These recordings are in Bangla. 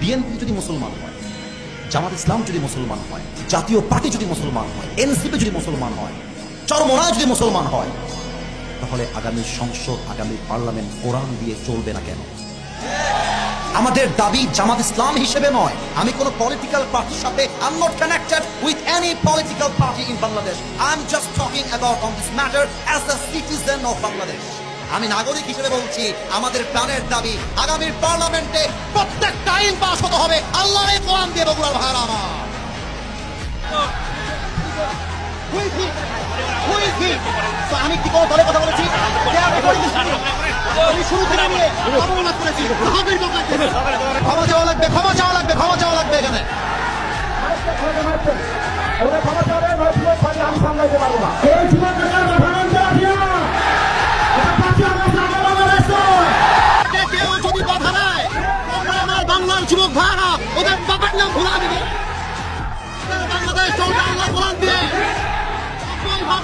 বিএনপি যদি মুসলমান হয়, জামাত ইসলাম যদি মুসলমান হয়, জাতীয় পার্টি যদি মুসলমান হয়, এনসিপি যদি মুসলমান হয়, চরমোনায় যদি মুসলমান হয়, তাহলে আগামী সংসদ, আগামী পার্লামেন্ট কোরআন দিয়ে চলবে না কেন? আমাদের দাবি জামাত ইসলাম হিসেবে নয়, আমি কোন পলিটিক্যাল পার্টির সাথে I am not connected with any political party in Bangladesh. I am just talking about on this matter as a citizen of Bangladesh. আমি নাগরিক হিসেবে বলছি, আমাদের প্রাণের দাবি আগামীর পার্লামেন্টে প্রত্যেকটা আইন পাস হতে হবে আল্লাহর কোরআন দিয়ে। বগুড়ার ভাইরা আমার, আমি কি কোনো দলে কথা বলেছি? আমি শুরু থেকে নিয়ে অবমাননা করেছি। ক্ষমা চাওয়া লাগবে, ক্ষমা চাওয়া লাগবে, ক্ষমা চাওয়া লাগবে এখানে। কেউ যদি কথা নেয়, আমার বাংলার যুবক ভাইরা ওদের বাবার নাম ভুলা দিবে। বাংলাদেশ চলবে আল্লাহ কোরআন দিয়ে।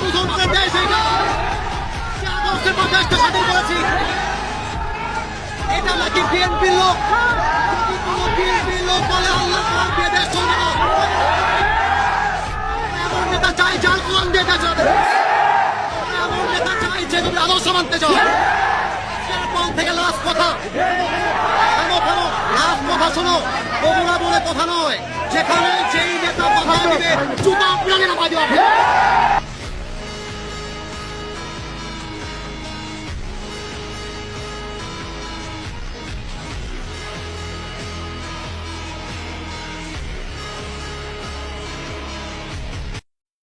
মুসলমানের দেশ এইটা, আগস্টের পর দেশটা স্বাধীন করেছি। এটা নাকি বিএনপির লোক? বিএনপির লোক বলে আল্লাহ কোরআন দিয়ে দেশ চলবে না। এমন নেতা চাই যার কোরআন দিয়ে দেশ চলবে। এমন নেতা চাই যে তুমি আদর্শ মানতে চাও। এরপর থেকে লাস্ট কথা, লাস্ট কথা শোনো। বগুড়া বলে কথা নয়, যেখানে যেই নেতা কথা দিবে জুতা প্রাণে নামাই দেওয়া।